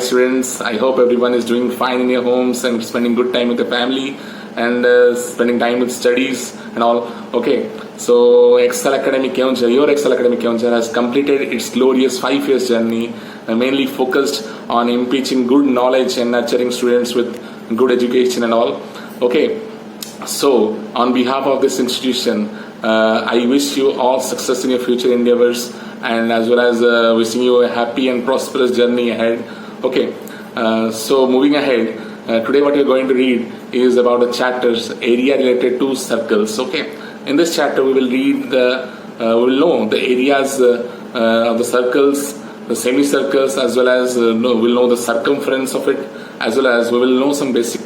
students, I hope everyone is doing fine in your homes and spending good time with the family and spending time with studies and all. Okay, so Excel Academy Keonjhar, your Excel Academy Keonjhar has completed its glorious 5 years journey, mainly focused on impeaching good knowledge and nurturing students with good education and all. Okay, so on behalf of this institution, I wish you all success in your future endeavors, and as well as wishing you a happy and prosperous journey ahead. Okay, so moving ahead, today what we are going to read is about the chapters area related to circles. Okay, in this chapter we will read we will know the areas of the circles, the semicircles, as well as we'll know the circumference of it, as well as we will know some basic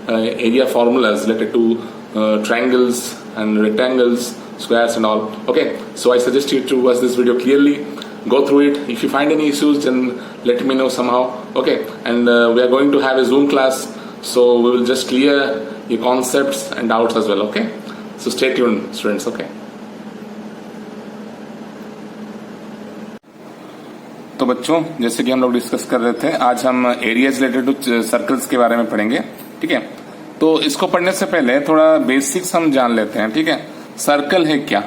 area formulas related to triangles and rectangles, squares and all. Okay, so I suggest you to watch this video clearly, go through it. If you find any issues, then let me know somehow. Okay, and we are going to have a Zoom class, so we will just clear your concepts and doubts as well. Okay, so stay tuned students. Okay, तो बच्चों, जैसे कि हम लोग discuss कर रहे थे, आज हम एरियाज रिलेटेड टू सर्कल्स के बारे में पढ़ेंगे. ठीक है, तो इसको पढ़ने से पहले थोड़ा बेसिक्स हम जान लेते हैं. ठीक है, सर्कल है क्या?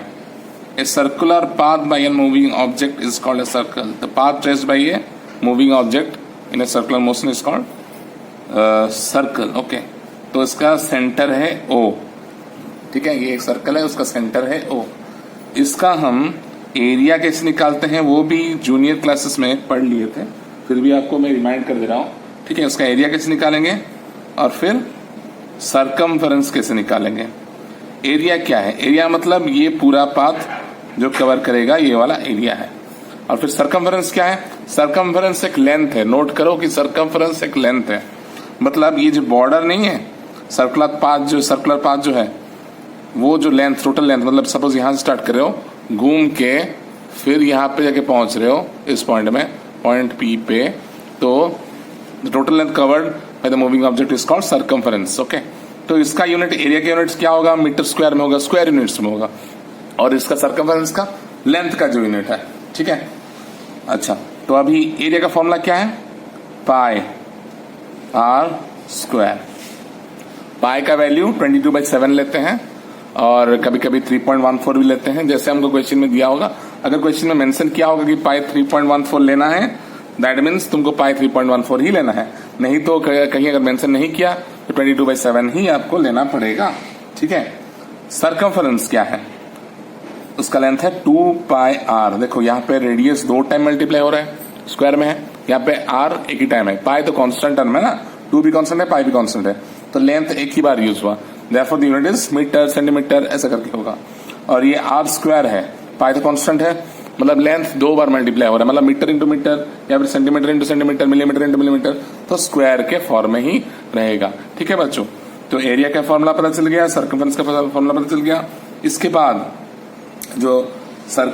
A circular path by a moving object is called a circle. The path traced by a moving object in a circular motion is called circle. Okay, तो इसका सेंटर है O. ठीक है, ये एक सर्कल है, उसका सेंटर है O. इसका हम एरिया कैसे निकालते हैं वो भी जूनियर क्लासेस में पढ़ लिए थे, फिर भी आपको मैं रिमाइंड कर दे रहा हूं. ठीक है, उसका एरिया कैसे निकालेंगे और फिर सरकमफेरेंस कैसे निकालेंगे. एरिया क्या है? एरिया मतलब ये पूरा पाथ जो कवर करेगा, ये वाला एरिया है. और फिर सरकमफेरेंस क्या है? सरकमफेरेंस एक लेंथ है. नोट करो कि सरकमफेरेंस एक लेंथ है. मतलब ये जो बॉर्डर नहीं है, सर्कुलर पाथ जो है वो जो लेंथ, टोटल लेंथ, मतलब सपोज यहां से स्टार्ट कर रहे हो, घूम के फिर यहाँ पे जाके पहुंच रहे हो इस पॉइंट में, पॉइंट पी पे, तो total length covered by the moving object is called circumference. Okay, तो इसका यूनिट, एरिया का यूनिट क्या होगा? मीटर स्क्वायर में होगा, स्क्वायर यूनिट्स में होगा. और इसका सर्कमफेरेंस का लेंथ का जो यूनिट है. ठीक है, अच्छा, तो अभी एरिया का फॉर्मूला क्या है? पाई आर स्क्वायर. पाई का वैल्यू 22/7 लेते हैं और कभी कभी 3.14 भी लेते हैं, जैसे हमको क्वेश्चन में दिया होगा. अगर क्वेश्चन में मेंशन किया होगा कि पाई 3.14 लेना है, दैट मीन्स तुमको पाई 3.14 ही लेना है. नहीं तो कहीं अगर मेंशन नहीं किया तो 22/7 ही आपको लेना पड़ेगा. ठीक है, सर्कमफेरेंस क्या है? उसका लेंथ है 2 पाई आर. देखो यहाँ पे रेडियस 2 टाइम मल्टीप्लाई हो रहा है, स्क्वायर में है. यहाँ पे आर एक ही टाइम है. पाई तो कांस्टेंट टर्म है ना, 2 भी कांस्टेंट है, पाई भी कांस्टेंट है, तो लेंथ एक ही बार यूज हुआ. Therefore the unit is metre, centimetre, ऐसा करके होगा. और ये आर स्क्वायर है, पाई तो कांस्टेंट है, मतलब लेंथ 2 बार मल्टीप्लाई हो रहा है, मतलब मीटर इंटू मीटर या फिर centimetre into centimetre, millimetre into millimetre, तो स्क्वायर के फॉर्म में ही रहेगा. ठीक है बच्चों, तो एरिया का फॉर्मूला पता चल गया, सर्कमफेरेंस का फॉर्मूला पता चल गया. इसके बाद जो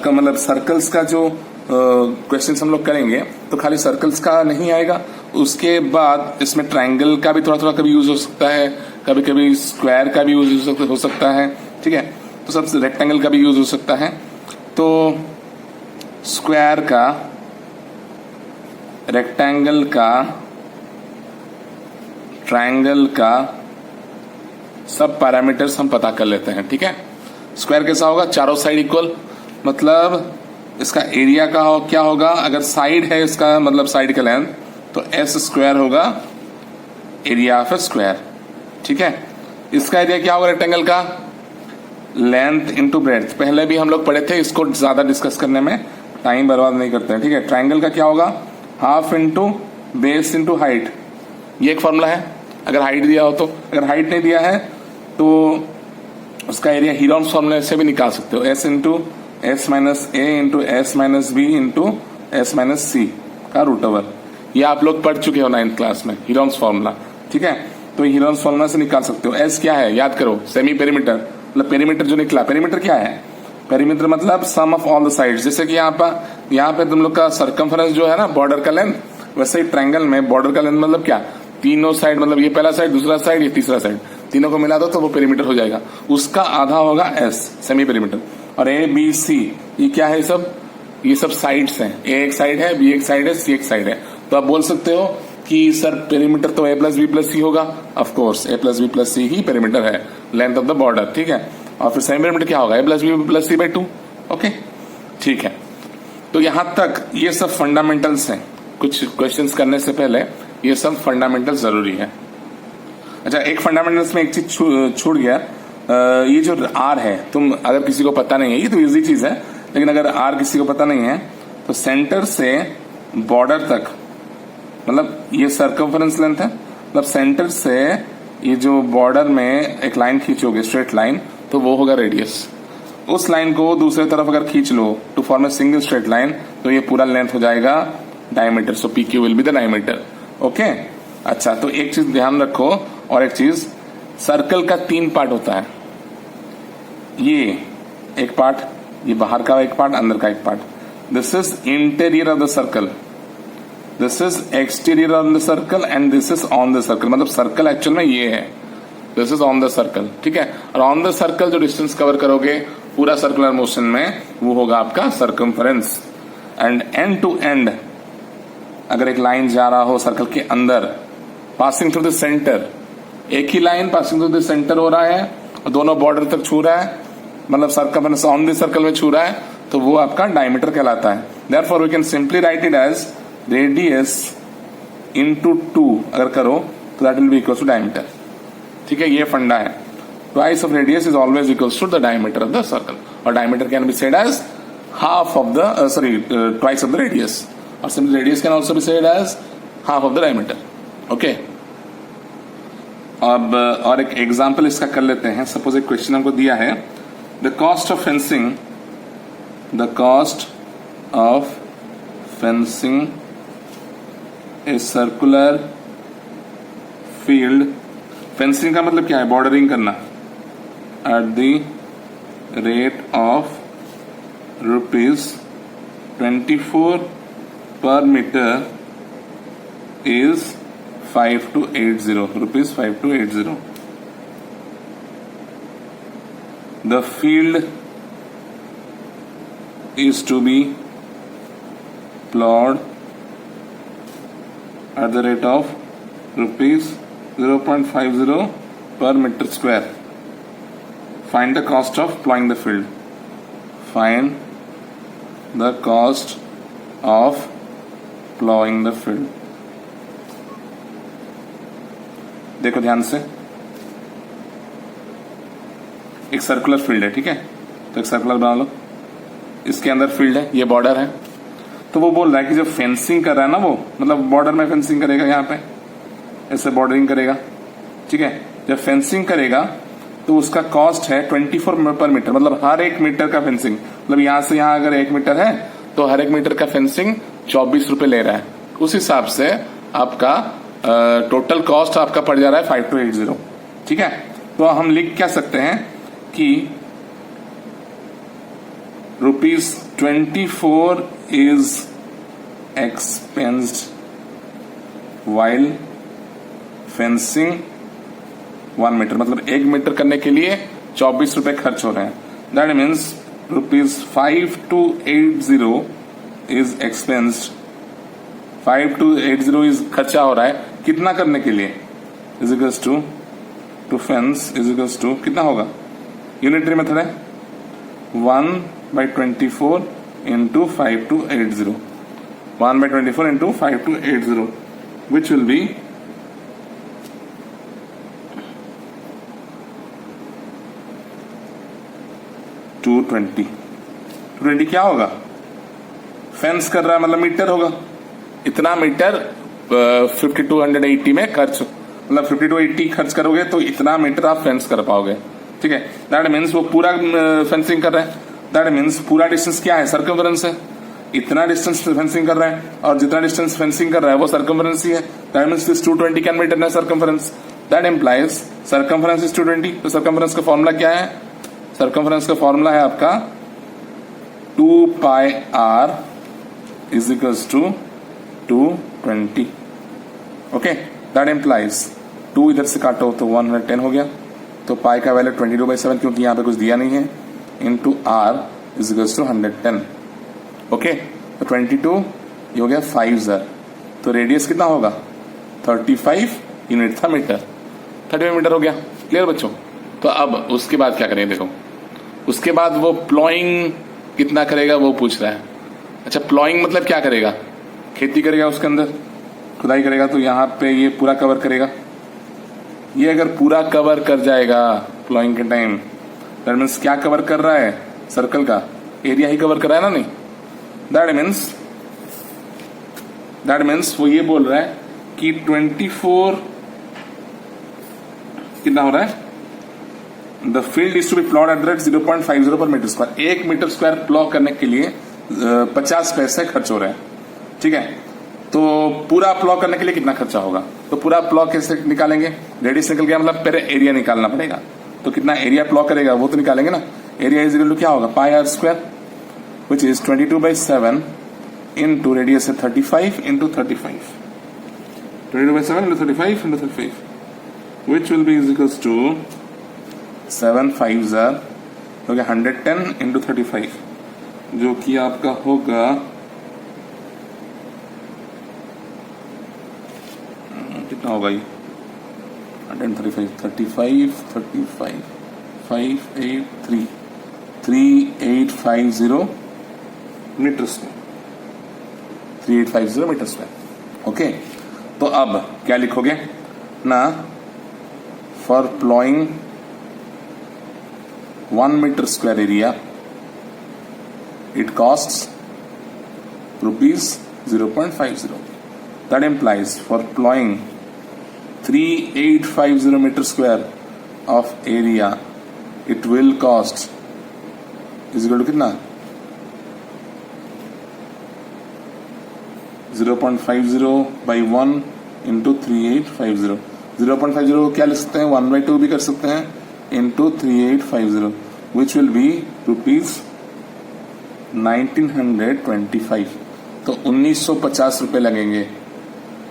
मतलब सर्कल्स का जो क्वेश्चंस हम लोग करेंगे, तो खाली सर्कल्स का नहीं आएगा. उसके बाद इसमें ट्रायंगल का भी थोड़ा थोड़ा कभी यूज हो सकता है, कभी कभी स्क्वायर का भी यूज हो सकता है. ठीक है, तो सबसे रेक्टेंगल का भी यूज हो सकता है. तो स्क्वायर का, रेक्टेंगल का, ट्रायंगल का सब पैरामीटर्स हम पता कर लेते हैं. ठीक है, स्क्वायर कैसा होगा? चारों साइड इक्वल, मतलब इसका एरिया का क्या होगा? अगर साइड है इसका मतलब साइड का लेंथ, तो एस स्क्वायर होगा एरिया ऑफ ए स्क्वायर. ठीक है, इसका एरिया क्या होगा रेक्टेंगल का? Length into breadth. पहले भी हम लोग पढ़े थे, इसको ज्यादा डिस्कस करने में टाइम बर्बाद नहीं करते हैं. ठीक है, ट्रायंगल का क्या होगा? Half into base into height. ये एक फॉर्मूला है अगर हाइट दिया हो तो. अगर हाइट नहीं दिया है तो उसका एरिया हीरोन्स फॉर्मूले से भी निकाल सकते हो. S into S minus A into S minus B into S minus C का रूट ओवर. ये आप लोग पढ़ चुके हो 9th क्लास में, हीरोन्स फॉर्मूला. ठीक है, तो हीरोन्स फॉर्मूला से निकाल सकते हो. एस क्या है याद करो? सेमी पेरीमीटर, मतलब पेरीमीटर जो निकला. पेरीमीटर क्या है? पेरीमीटर मतलब सम ऑफ ऑल द साइड्स. जैसे कि यहाँ पे तुम लोग का सर्कमफेरेंस जो है ना, बॉर्डर का लेंथ, वैसे ही ट्रायंगल में बॉर्डर का लेंथ मतलब क्या? तीनों साइड, मतलब ये पहला साइड, दूसरा साइड, ये तीसरा साइड, तीनों को मिला दो तो वो पेरीमीटर हो जाएगा. उसका आधा होगा एस, सेमी पेरीमीटर. और ए बी सी ये क्या है? ये सब साइड्स हैं. ए एक साइड है, बी एक साइड है, सी एक साइड है. तो आप बोल सकते हो कि सर पेरीमीटर तो a plus B plus C होगा, of course a plus B plus C ही पेरीमीटर है, लेंथ ऑफ द बॉर्डर, ठीक है। और फिर सेमी पेरीमीटर क्या होगा, a plus B plus C by 2। Okay, ठीक है। तो यहां तक ये सब फंडामेंटल्स हैं, कुछ क्वेश्चंस करने से पहले ये सब फंडामेंटल्स जरूरी है। अच्छा, एक फंडामेंटल्स में एक चीज छूट गया, ये जो r है, तुम अगर किसी को पता नहीं है, ये तो इजी चीज है, लेकिन अगर r किसी को पता नहीं है तो सेंटर से बॉर्डर तक, मतलब ये सर्कमफरेंस लेंथ है, मतलब सेंटर से ये जो बॉर्डर में एक लाइन खींचोगे, स्ट्रेट लाइन, तो वो होगा रेडियस। उस लाइन को दूसरी तरफ अगर खींच लो to form a single straight line, तो ये पूरा लेंथ हो जाएगा diameter. So PQ will be the diameter. Okay, अच्छा, तो एक चीज ध्यान रखो, और एक चीज, सर्कल का 3 पार्ट होता है। ये एक पार्ट, ये बाहर का एक पार्ट, अंदर का एक part. This is interior of the circle, this is exterior of the circle, and this is on the circle. मतलब सर्कल एक्चुअल में ये है, this is on the circle, ठीक है। और ऑन द सर्कल जो डिस्टेंस कवर करोगे पूरा सर्कुलर मोशन में, वो होगा आपका circumference. And end to end अगर एक लाइन जा रहा हो सर्कल के अंदर, पासिंग थ्रू द सेंटर, एक ही line passing through the centre हो रहा है और दोनों बॉर्डर तक छू रहा है, मतलब सर्कमफरेंस ऑन द सर्कल में छू रहा है, तो वो आपका डायमीटर कहलाता है। Therefore we can simply write it as radius into 2 अगर करो तो that will be equal to diameter, ठीक है। ये फंडा है, twice of radius is always equals to the diameter of the circle, और diameter can be said as half of the twice of the radius, और simply radius can also be said as half of the diameter. Okay, अब और एक example इसका कर लेते हैं। Suppose एक क्वेश्चन हमको दिया है, the cost of fencing, the cost of fencing a circular field. Fencing का मतलब क्या है, बॉर्डरिंग करना, eight the rate of ₹24 per meter is 5280, rupees 5280. The field is to be plowed at the rate of rupees 0.50 per meter square. Find the cost of plowing the field. Find the cost of plowing the field. देखो ध्यान से, एक circular field है, ठीक है। तो एक circular बना लो, इसके अंदर फील्ड है, ये बॉर्डर है। तो वो बोल रहा है कि जब फेंसिंग कर रहा है ना, वो मतलब बॉर्डर में फेंसिंग करेगा, यहाँ पे ऐसे बॉर्डरिंग करेगा, ठीक है। जब फेंसिंग करेगा तो उसका कॉस्ट है 24 पर मीटर, मतलब हर एक मीटर का फेंसिंग, मतलब यहां से यहां अगर 1 मीटर है तो हर एक मीटर का फेंसिंग 24 रुपए ले रहा है। उस हिसाब से आपका टोटल कॉस्ट आपका पड़ जा रहा है 5280, ठीक है। तो हम लिख क्या सकते हैं कि ₹24 is expensed while fencing 1 metre, मतलब 1 मीटर करने के लिए 24 रुपए खर्च हो रहे हैं। That means ₹5280 is expensed, 5280 is खर्चा हो रहा है कितना करने के लिए, is equals to fence is equals to कितना होगा, यूनिटरी मेथड है 1/24 into 5280, 1/24 into 5280, which will be 220 क्या होगा, फेंस कर रहा है मतलब मीटर होगा, इतना मीटर 5280 में खर्च, मतलब 5280 खर्च करोगे तो इतना मीटर आप फेंस कर पाओगे, ठीक है। दैट मीन्स वो पूरा फेंसिंग कर रहा है, दैट मीन्स पूरा डिस्टेंस क्या है, सर्कमफरेंस है, इतना डिस्टेंस फेंसिंग कर रहा है और जितना डिस्टेंस फेंसिंग कर रहा है वो सर्कमफरेंस ही है। That means this 220 can be written as circumference, that implies circumference is 220। तो सर्कमफरेंस का फॉर्मूला क्या है, सर्कमफरेंस का फॉर्मूला है आपका 2πr is equals to 220, okay. That implies 2 इधर से काटो तो 110 हो गया, तो पाई का वैल्यू 22/7 क्योंकि यहाँ पे कुछ दिया नहीं है, into R is equals to 110, okay. तो 22 ये हो गया 5 तो रेडियस कितना होगा 35 यूनिट था मीटर, 35 मीटर हो गया। क्लियर बच्चों? तो अब उसके बाद क्या करेंगे, देखो उसके बाद वो प्लॉइंग कितना करेगा वो पूछ रहा है। अच्छा, प्लॉइंग मतलब क्या करेगा, खेती करेगा, उसके अंदर खुदाई करेगा, तो यहाँ पे ये पूरा कवर करेगा। ये अगर पूरा कवर कर जाएगा प्लॉइंग के टाइम, दैट मीन्स क्या कवर कर रहा है, सर्कल का एरिया ही कवर कर रहा है ना, नहीं, दैट मीन्स वो ये बोल रहा है कि 24 कितना हो रहा है, the field is to be plot at the rate 0.50 per metre square. 1 metre square plough करने के लिए 50 पैसे खर्च हो रहे हैं। ठीक है, तो पूरा प्लॉ करने के लिए कितना खर्चा होगा, तो पूरा प्लॉ कैसे निकालेंगे, रेडियस निकल गया, मतलब पहले एरिया निकालना पड़ेगा। तो कितना एरिया प्लॉ करेगा वो तो निकालेंगे ना। एरिया इज इक्वल टू क्या होगा, pi R square, which is 22/7 into radius है 35 into 35, 22/7 into 35 into 35, which will be is equals to 7 5 हो गया 110 इंटू 35, जो कि आपका होगा कितना होगा ये 135 35 35 583 3850 metre square, 3850 metre square. Okay, तो अब क्या लिखोगे ना, for ploughing 1 metre square area it costs rupees 0.50. That implies for plowing 3850 meter square of area it will cost is equal to कितना 0.50 by 1 into 3850. 0.50 को क्या लिख सकते हैं, 1/2 भी कर सकते हैं, into 3850 which will be rupees 1925। तो 1950 रुपए लगेंगे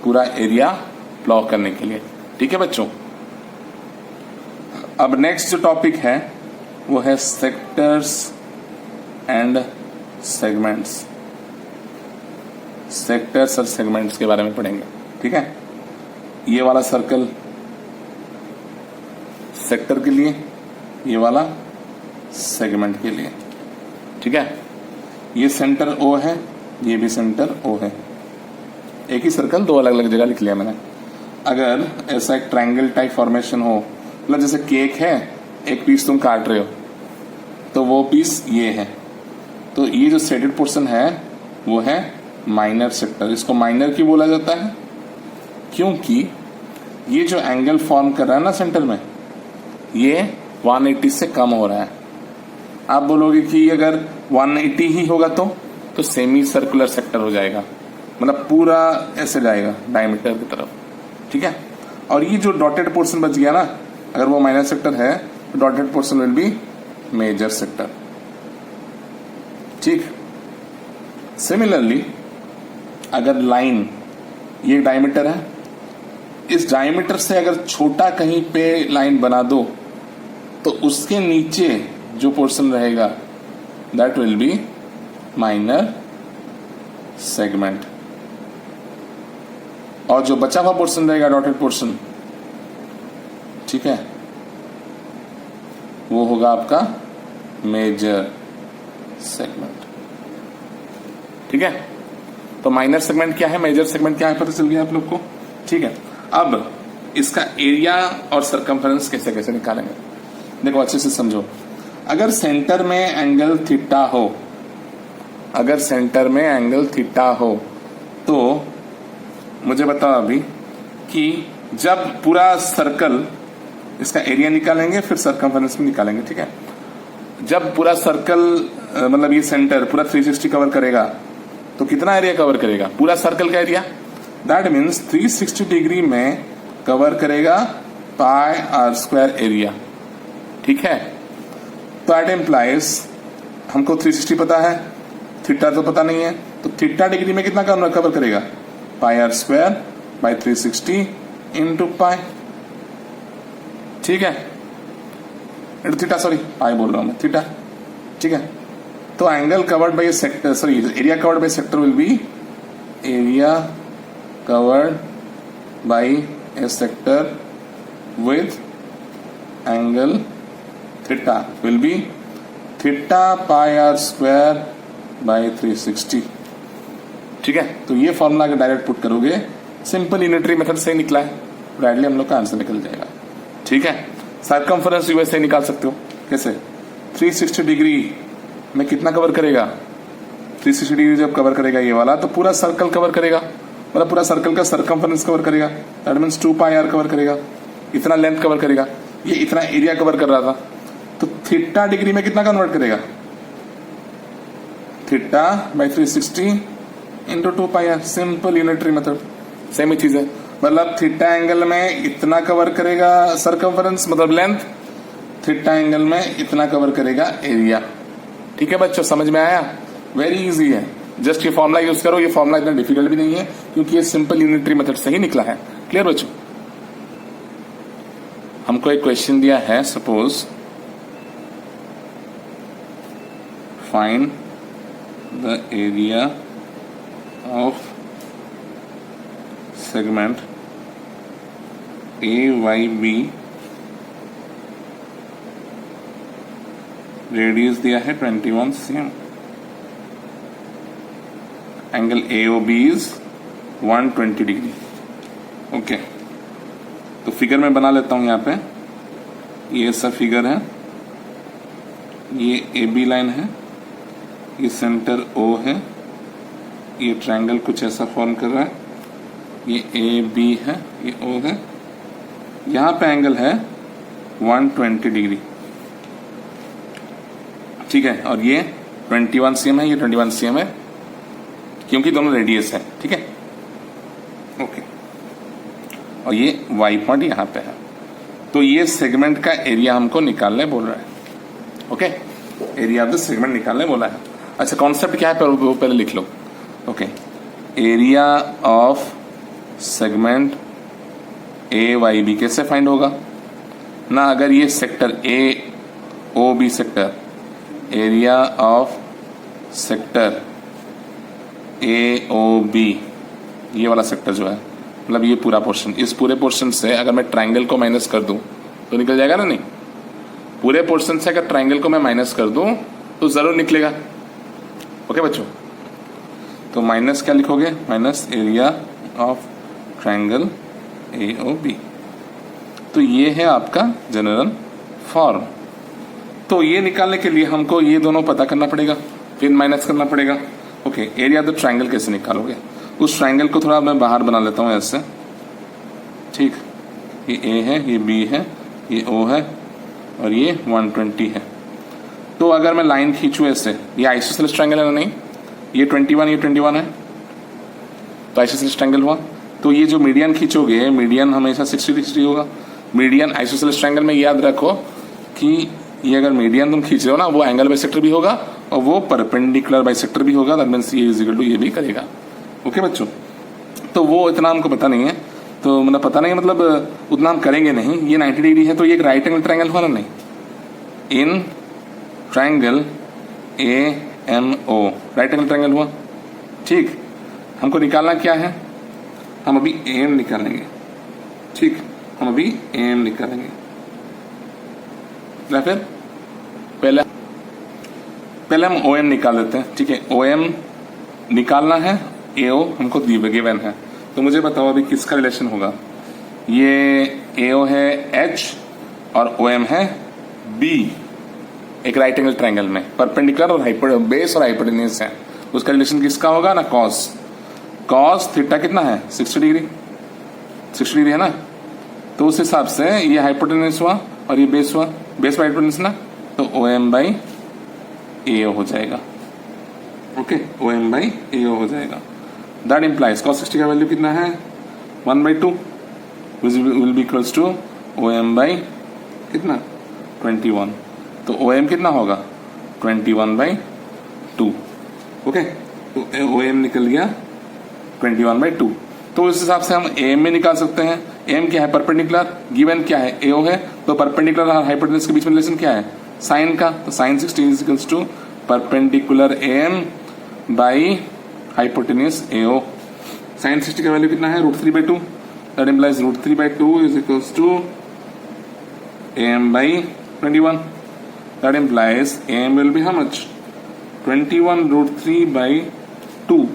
पूरा एरिया प्लॉ करने के लिए। ठीक है बच्चों, अब नेक्स्ट जो टॉपिक है वो है सेक्टर्स एंड सेगमेंट्स। सेक्टर्स और सेगमेंट्स के बारे में पढ़ेंगे। ठीक है, ये वाला सर्कल सेक्टर के लिए, ये वाला सेगमेंट के लिए। ठीक है, ये सेंटर ओ है, ये भी सेंटर ओ है। एक ही सर्कल दो अलग अलग जगह लिख लिया मैंने। अगर ऐसा एक ट्रायंगल टाइप फॉर्मेशन हो, मतलब जैसे केक है, एक पीस तुम काट रहे हो तो वो पीस ये है, तो ये जो शेडेड पोर्शन है वो है माइनर सेक्टर। इसको माइनर क्यों बोला जाता है, क्योंकि ये जो एंगल फॉर्म कर रहा है ना सेंटर में, ये 180 से कम हो रहा है। आप बोलोगे कि अगर 180 ही होगा तो सेमी सर्कुलर सेक्टर हो जाएगा, मतलब पूरा ऐसे जाएगा डायमीटर की तरफ। ठीक है, और ये जो डॉटेड पोर्शन बच गया ना, अगर वो माइनर सेक्टर है तो dotted portion will be major sector. ठीक, सिमिलरली अगर लाइन, ये डायमीटर है, इस डायमीटर से अगर छोटा कहीं पे लाइन बना दो तो उसके नीचे जो पोर्शन रहेगा that will B minor segment, और जो बचा हुआ पोर्शन रहेगा डॉटेड पोर्शन, ठीक है, वो होगा आपका मेजर सेगमेंट। ठीक है, तो माइनर सेगमेंट क्या है, मेजर सेगमेंट क्या है, पता चल गया आप लोग को। ठीक है, अब इसका एरिया और सरकमफेरेंस कैसे कैसे निकालेंगे, देखो अच्छे से समझो। अगर सेंटर में एंगल थीटा हो, अगर सेंटर में एंगल थीटा हो तो मुझे बताओ अभी कि जब पूरा सर्कल, इसका एरिया निकालेंगे फिर सरकमफेरेंस भी निकालेंगे। ठीक है, जब पूरा सर्कल मतलब ये सेंटर पूरा 360 कवर करेगा तो कितना एरिया कवर करेगा, पूरा सर्कल का एरिया, दैट मीन्स 360 डिग्री में कवर करेगा पाई आर स्क्वायर एरिया। ठीक है, तो दैट इम्प्लाइज हमको 360 पता है, थीटा तो पता नहीं है, तो थीटा डिग्री में कितना कवर करेगा, pi R square by 360 into pi. ठीक है, इंटू थीटा, सॉरी पाई बोल रहा हूं मैं, थीटा। ठीक है, तो angle covered by sector, sorry area covered by sector will be area covered by a sector with angle theta will be theta pi R square by 360। ठीक है, तो ये फॉर्मूला अगर डायरेक्ट पुट करोगे, सिंपल यूनिटरी मेथड से ही निकला है, डायरेक्टली हम लोग का आंसर निकल जाएगा। ठीक है, सरकमफरेंस भी वैसे निकाल सकते हो। कैसे? 360 डिग्री में कितना कवर करेगा? 360 डिग्री जब कवर करेगा ये वाला, तो पूरा सर्कल कवर करेगा, मतलब पूरा सर्कल का सरकमफरेंस कवर करेगा। That means 2 pi R cover करेगा, इतना लेंथ कवर करेगा। ये इतना एरिया कवर कर रहा था, तो थीटा डिग्री में कितना कन्वर्ट करेगा? Theta by 360 into 2 pi R. Simple unitary method, same ही चीज है। मतलब थीटा एंगल में इतना कवर करेगा सरकमफरेंस, मतलब लेंथ, थीटा एंगल में इतना कवर करेगा एरिया। ठीक है बच्चों, समझ में आया? वेरी इजी है, जस्ट ये फॉर्मुला यूज करो। ये फॉर्मुला इतना डिफिकल्ट भी नहीं है, क्योंकि ये सिंपल यूनिटरी मेथड से ही निकला है। क्लियर बच्चों? हमको एक क्वेश्चन दिया है, suppose find the area of segment AYB, radius दिया है 21 cm, angle AOB is 120 degree. Okay, तो फिगर में बना लेता हूं। यहां पे ये सब फिगर है, ये AB लाइन है, ये सेंटर O है, ये ट्रायंगल कुछ ऐसा फॉर्म कर रहा है, ये AB है, ये O है, यहां पे एंगल है 120 डिग्री। ठीक है, और ये 21 cm है, ये 21 cm है, क्योंकि दोनों रेडियस है। ठीक है, ओके, और ये Y पॉइंट यहां पे है। तो ये सेगमेंट का एरिया हमको निकालने बोल रहा है। Okay, area of the segment निकालने बोला है। अच्छा, कॉन्सेप्ट क्या है वो पहले लिख लो। Okay, area of segment AYB कैसे फाइंड होगा ना? अगर ये sector AOB sector, area of sector AOB, ये वाला सेक्टर जो है, मतलब ये पूरा पोर्शन, इस पूरे पोर्शन से अगर मैं ट्रायंगल को माइनस कर दूं तो निकल जाएगा ना? नहीं, पूरे पोर्शन से अगर ट्रायंगल को मैं माइनस कर दूं तो जरूर निकलेगा। ओके बच्चों, तो माइनस क्या लिखोगे? Minus area of triangle AOB। तो ये है आपका जनरल फॉर्म। तो ये निकालने के लिए हमको ये दोनों पता करना पड़ेगा, फिर माइनस करना पड़ेगा। Okay, area of the triangle कैसे निकालोगे? उस ट्रायंगल को थोड़ा मैं बाहर बना लेता हूं ऐसे। ठीक, ये A है, ये B है, ये O है, और ये 120 है। तो अगर मैं लाइन खींचूं ऐसे, ये आइसोसेलेस ट्रायंगल है ना? नहीं, ये 21, ये 21 है, तो आइसोसेलेस ट्रायंगल हुआ। तो ये जो मीडियन खींचोगे, मीडियन हमेशा 60 डिग्री होगा। मीडियन आइसोसेलेस ट्रायंगल में याद रखो कि ये अगर मीडियन तुम खींच रहे हो ना, वो एंगल बाइसेक्टर भी होगा और वो परपेंडिकुलर बाइसेक्टर भी होगा। दैट मींस ये इज इक्वल टू ये भी करेगा। ओके बच्चों, तो वो इतना हमको पता नहीं है, तो मतलब पता नहीं मतलब उतना हम करेंगे नहीं। ये 90 डिग्री है, तो ये एक राइट एंगल ट्रायंगल हुआ ना? नहीं, in triangle AMO right angle triangle हुआ। ठीक, हमको निकालना क्या है? हम अभी AM निकालेंगे। ठीक, हम अभी AM निकालेंगे। या फिर पहले हम OM निकाल लेते हैं। ठीक है, OM निकालना है, AO हमको गिवन है। तो मुझे बताओ अभी किसका रिलेशन होगा? ये AO है H और OM है B, एक राइट एंगल ट्रायंगल में परपेंडिकुलर और बेस और हाइपोटेन्यूज है। उसका रिलेशन किसका होगा ना? कॉस थीटा कितना है? 60 डिग्री, 60 डिग्री है ना? तो उस हिसाब से ये हाइपोटेन्यूज हुआ और ये बेस हुआ, बेस बाई हाइपोटेन्यूज ना, तो OM बाई AO हो जाएगा। ओके, OM बाई AO हो जाएगा। दैट इम्प्लाइज कॉस 60 का वैल्यू कितना है? 1/2 will be equals to OM by कितना? 21। तो OM कितना होगा? 21/2। ओके, तो OM निकल गया 21/2। तो इस हिसाब से हम AM में निकाल सकते हैं। AM क्या है? परपेंडिकुलर। गिवन क्या है? AO है, तो परपेंडिकुलर और हाइपोटेन्यूज के बीच में रिलेशन क्या है? साइन का। तो sine 60 is equals to perpendicular AM by hypotenuse AO। Sine 60 का वैल्यू कितना है? √3/2। That implies √3/2 is equals to AM by 21. That implies AM will be how much? 21√3/2.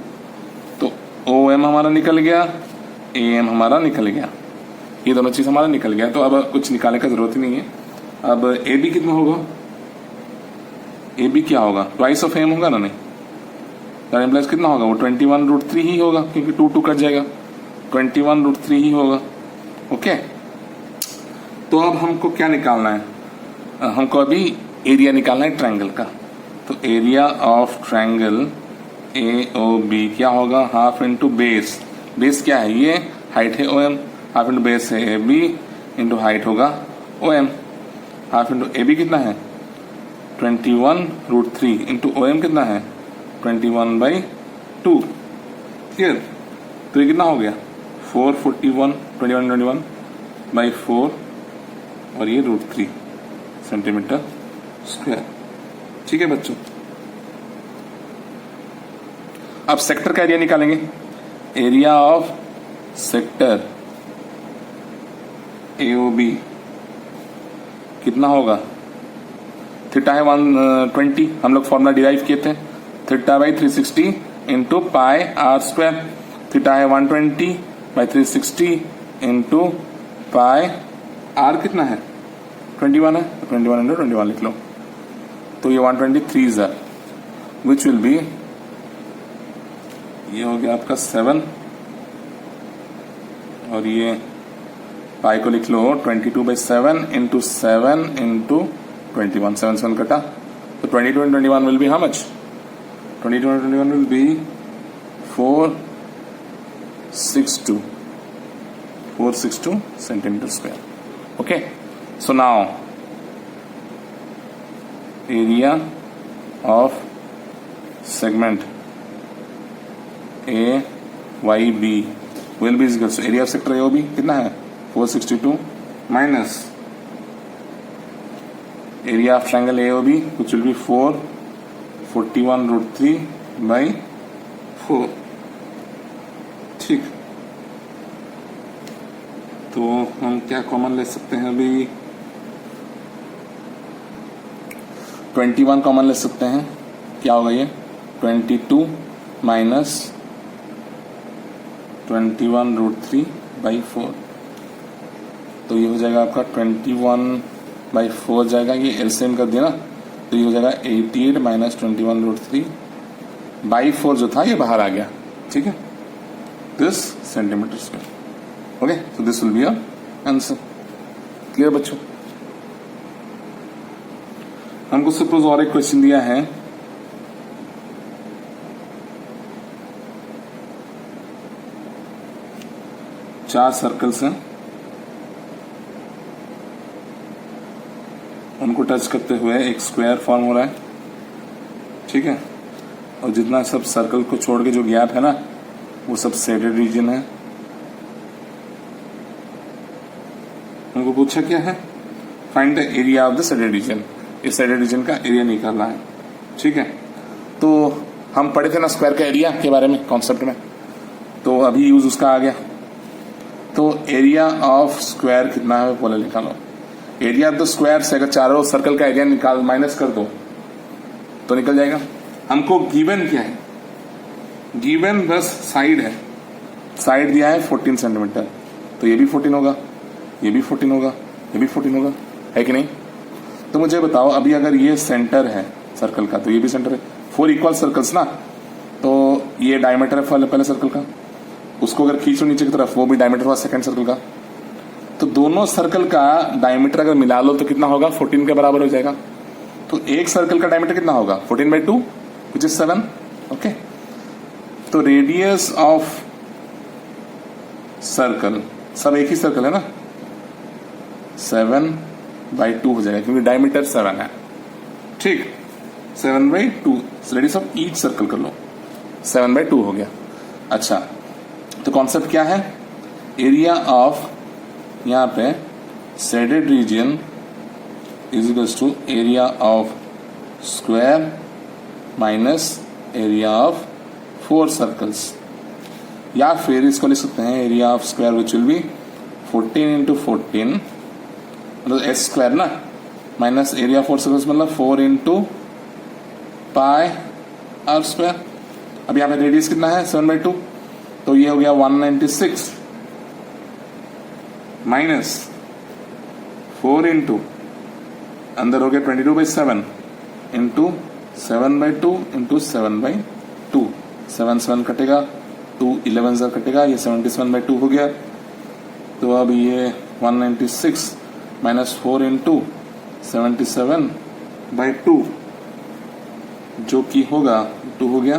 तो OM हमारा निकल गया, AM हमारा निकल गया, ये दोनों चीज हमारा निकल गया। तो अब कुछ निकालने का जरूरत ही नहीं है। अब AB कितना होगा? AB क्या होगा? ट्वाइस ऑफ AM होगा ना? नहीं, दैट इम्प्लाइज कितना होगा? वो 21√3 ही होगा, क्योंकि 2 कट जाएगा, 21√3 ही होगा। ओके, तो अब हमको क्या निकालना है? हमको अभी एरिया निकालना है ट्रायंगल का। तो एरिया ऑफ ट्रायंगल AOB क्या होगा? Half into base. बेस क्या है? ये हाइट है OM, हाफ इंटू बेस है AB इंटू हाइट होगा OM। हाफ इंटू AB कितना है? 21√3 इंटू OM कितना है? 21/2। क्लियर? तो ये कितना हो गया? 441 21/4 और ये √3 सेंटीमीटर स्क्वायर। ठीक है बच्चों, अब सेक्टर का एरिया निकालेंगे। एरिया ऑफ सेक्टर AOB कितना होगा? थीटा है 120, हम लोग फॉर्मूला डिराइव किए थे, θ/360 into pi R square. Theta है 120/360 इंटू पाई आर कितना है? 21 है, 21 इंटू 21 लिख लो। तो ये 123 है, विच विल बी, ये हो गया आपका 7, और ये पाई को लिख लो 22/7 इंटू 7 इंटू 21, 7 कटा, तो 22 and 21 will be how much? 22 and 21 will be 462 centimeter square. Okay, so now area of segment AYB will be equal to area of sector AOB कितना है? 462 minus area of triangle AOB which will be 441√3/4। ठीक, तो हम क्या common ले सकते हैं? अभी 21 कॉमन ले सकते हैं। क्या होगा ये? 22 माइनस 21√3/4, तो ये हो जाएगा आपका 21/4 जाएगा, ये एलसीएम कर दिया ना, तो ये हो जाएगा 88 माइनस 21√3/4 जो था ये बाहर आ गया। ठीक है, this centimetre square. Okay, so this will be your answer. Clear बच्चों? हमको सपोज और एक क्वेश्चन दिया है, चार सर्कल्स हैं, उनको टच करते हुए एक स्क्वायर फॉर्म हो रहा है। ठीक है, और जितना सब सर्कल को छोड़ के जो गैप है ना, वो सब शेडेड रीजन है। उनको पूछा क्या है? Find the area of the shaded reason. इस शेडेड रीजन का एरिया निकालना है। ठीक है, तो हम पढ़े थे ना स्क्वायर का एरिया के बारे में कॉन्सेप्ट में, तो अभी यूज उसका आ गया। तो एरिया ऑफ स्क्वायर कितना है बोले निकालो। एरिया ऑफ द स्क्वायर से अगर चारों सर्कल का एरिया निकाल माइनस कर दो तो निकल जाएगा। हमको गिवन क्या है? गिवन बस साइड है, साइड दिया है 14 सेंटीमीटर, तो ये भी 14 होगा, ये भी 14 होगा, ये भी 14 होगा, है कि नहीं? तो मुझे बताओ, अभी अगर ये सेंटर है सर्कल का, तो ये भी सेंटर है। 4 इक्वल सर्कल्स ना, तो ये डायमीटर है पहले सर्कल का, उसको अगर खींचो नीचे की तरफ, वो भी डायमीटर हुआ सेकंड सर्कल का। तो दोनों सर्कल का डायमीटर अगर मिला लो तो कितना होगा? 14 के बराबर हो जाएगा। तो एक सर्कल का डायमीटर कितना होगा? 14/2 विच इज 7। ओके, तो रेडियस ऑफ सर्कल, सब एक ही सर्कल है ना, 7/2 हो जाएगा, क्योंकि डायमीटर 7 है। ठीक, 7/2 रेडियस ऑफ ईच सर्कल कर लो, 7/2 हो गया। अच्छा, तो कॉन्सेप्ट क्या है? एरिया ऑफ, यहां पे shaded region is equals to area of square minus area of 4 circles. या फिर इसको लिख सकते हैं area of square which will be 14 into 14 मतलब एस स्क्वायर ना, माइनस एरिया 4 सर्कल्स मतलब 4 इंटू पाई आर स्क्वायर। अब यहाँ पे रेडियस कितना है 7/2, तो ये हो गया 196 माइनस 4 इंटू अंदर हो गया 22/7 इंटू 7/2 इंटू 7/2, 7 कटेगा, 2 11 कटेगा, ये 77/2 हो गया। तो अब ये 196 माइनस 4 इंटू 77/2 जो कि होगा 2 हो गया,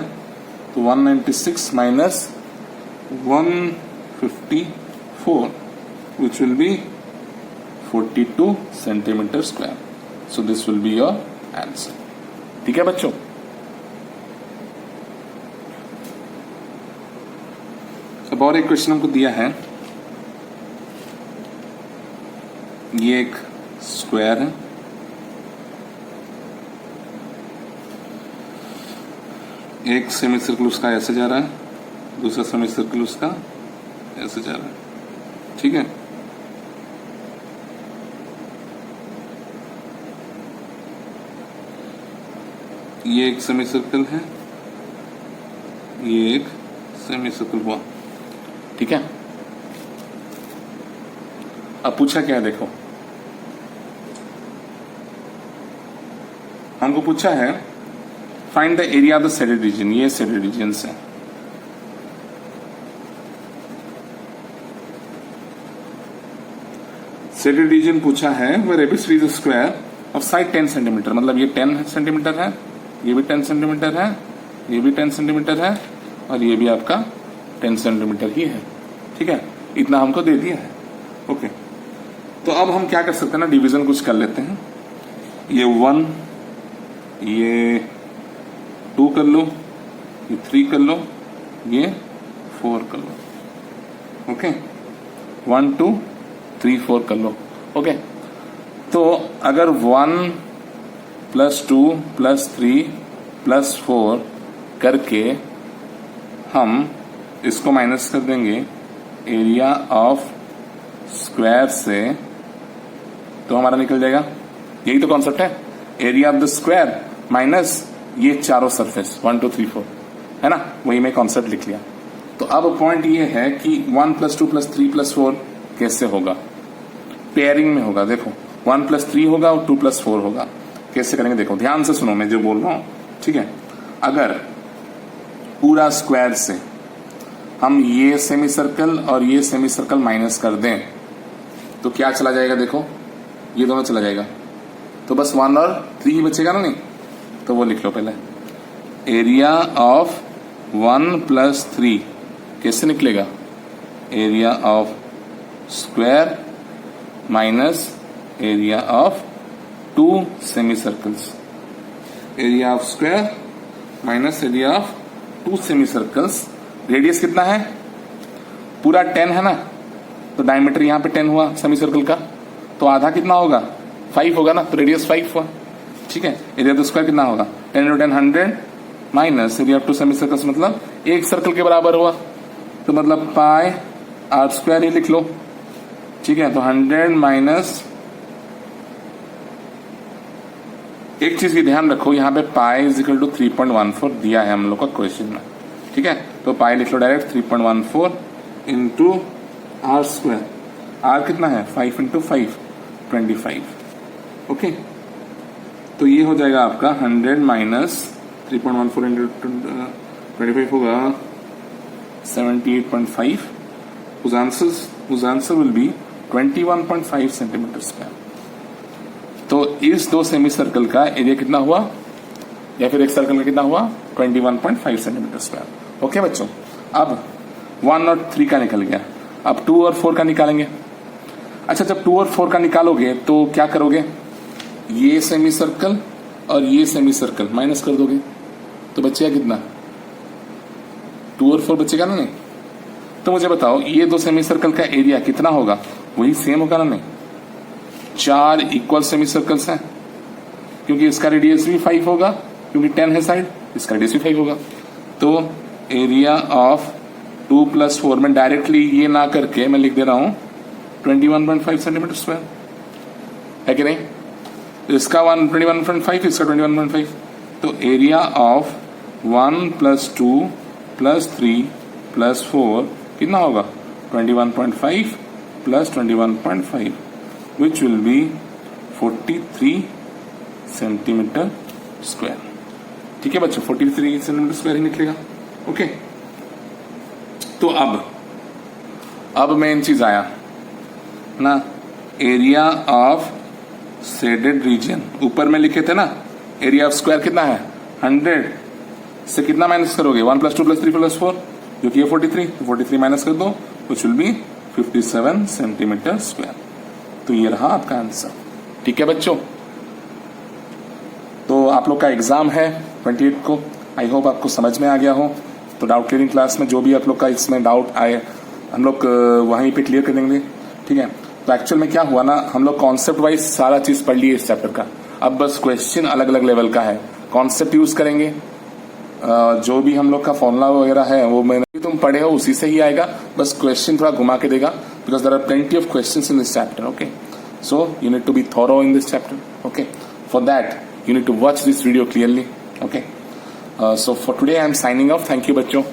तो 196 minus 154 which will be 42 centimetre square. So this will be your answer. ठीक है बच्चों, अब और एक क्वेश्चन हमको दिया है, ये एक स्क्वायर है, एक सेमी सर्कल उसका ऐसे जा रहा है, दूसरा सेमी सर्कल उसका ऐसे जा रहा है। ठीक है, ये एक सेमी सर्कल है, ये एक सेमी सर्कल हुआ। ठीक है, अब पूछा क्या है देखो, हमको पूछा है find the area of the shaded region. ये शेडेड रीजन है, शेडेड रीजन पूछा है where ABCD is square of side 10 centimetre, मतलब ये 10 सेंटीमीटर है, ये भी 10 सेंटीमीटर है, ये भी 10 सेंटीमीटर है, और ये भी आपका 10 सेंटीमीटर ही है। ठीक है, इतना हमको दे दिया है। ओके, तो अब हम क्या कर सकते हैं ना, डिवीजन कुछ कर लेते हैं। ये 1, ये 2 कर लो, ये 3 कर लो, ये 4 कर लो। ओके, 1 2 3 4 कर लो। ओके, तो अगर 1 + 2 + 3 + 4 करके हम इसको माइनस कर देंगे एरिया ऑफ स्क्वायर से, तो हमारा निकल जाएगा, यही तो कॉन्सेप्ट है, area of the square minus ये चारों सरफेस 1 2 3 4, है ना, वही मैं कॉन्सेप्ट लिख लिया। तो अब पॉइंट ये है कि 1 + 2 + 3 + 4 कैसे होगा, पेयरिंग में होगा। देखो 1 + 3 होगा और 2 + 4 होगा। कैसे करेंगे देखो, ध्यान से सुनो मैं जो बोल रहा हूं। ठीक है, अगर पूरा स्क्वायर से हम ये सेमी सर्कल और ये सेमी सर्कल माइनस कर दें तो क्या चला जाएगा, देखो ये दोनों चला जाएगा, तो बस 1 और 3 ही बचेगा ना। नहीं तो वो लिख लो पहले, एरिया ऑफ 1 + 3 कैसे निकलेगा, area of square minus area of 2 semi circles, area of square minus area of 2 semi circles. Radius कितना है, पूरा 10 है ना, तो डायमीटर यहां पे 10 हुआ सेमी सर्कल का, तो आधा कितना होगा 5 होगा ना, तो रेडियस 5 हुआ। ठीक है, एरिया ऑफ स्क्वायर कितना होगा 10 × 10 100 minus area of 2 semi circles, मतलब एक सर्कल के बराबर हुआ, तो मतलब पाई आर स्क्वायर ही लिख लो। ठीक है, तो 100 माइनस, एक चीज की ध्यान रखो, यहाँ पे पाई = 3.14 दिया है हम लोग का क्वेश्चन में। ठीक है, तो पाई लिख लो direct 3.14 into R square, R कितना है 5 × 5 25। ओके, तो ये हो जाएगा आपका 100 माइनस 3.14 इंटू 25 होगा 78.5। उस answer will be 21.5 centimetre square. तो इस 2 सेमी सर्कल का एरिया कितना हुआ, या फिर एक सर्कल का कितना हुआ 21.5 सेंटीमीटर स्क्वायर। ओके बच्चों, अब 1 और 3 का निकल गया, अब 2 और 4 का निकालेंगे। अच्छा, जब 2 और 4 का निकालोगे तो क्या करोगे, ये सेमी सर्कल और ये सेमी सर्कल माइनस कर दोगे, तो बचेगा कितना 2 और 4 बचेगा ना। नहीं तो मुझे बताओ, ये 2 सेमी सर्कल का एरिया कितना होगा, वही सेम होगा ना। नहीं, 4 इक्वल सेमी सर्कल्स हैं, क्योंकि इसका रेडियस भी 5 होगा, क्योंकि 10 है साइड, इसका रेडियस भी 5 होगा। तो एरिया ऑफ 2 + 4 में डायरेक्टली ये ना करके मैं लिख दे रहा हूं 21.5 सेंटीमीटर स्क्वायर, है कि नहीं? इसका 21.5, इसका 21.5, तो एरिया ऑफ 1 + 2 + 3 + 4 कितना होगा? 21.5 + 21.5 विच विल बी 43 सेंटीमीटर स्क्वायर। ठीक है बच्चों, 43 सेंटीमीटर स्क्वायर ही निकलेगा। ओके, तो अब मेन चीज आया ना, एरिया ऑफ शेडेड रीजन। ऊपर में लिखे थे ना एरिया ऑफ स्क्वायर कितना है 100, से कितना माइनस करोगे 1 + 2 + 3 + 4 जो कि 43 माइनस कर दो विच विल बी 57 सेंटीमीटर स्क्वायर। तो ये रहा आपका आंसर। ठीक है बच्चों, तो आप लोग का एग्जाम है 28 को, आई होप आपको समझ में आ गया हो। तो डाउट क्लियरिंग क्लास में जो भी आप लोग का इसमें डाउट आए हम लोग वहीं पे क्लियर कर देंगे। ठीक है, तो एक्चुअल में क्या हुआ ना, हम लोग कॉन्सेप्ट वाइज सारा चीज पढ़ लिए इस चैप्टर का, अब बस क्वेश्चन अलग अलग लेवल का है, कॉन्सेप्ट यूज करेंगे, जो भी हम लोग का फॉर्मूला वगैरह है वो मैंने तुम पढ़े हो उसी से ही आएगा, बस क्वेश्चन थोड़ा घुमा के देगा, because there are plenty of questions in this chapter. Okay, so you need to be thorough in this chapter. Okay, for that you need to watch this video clearly. Okay, so for today I am signing off. Thank you बच्चों।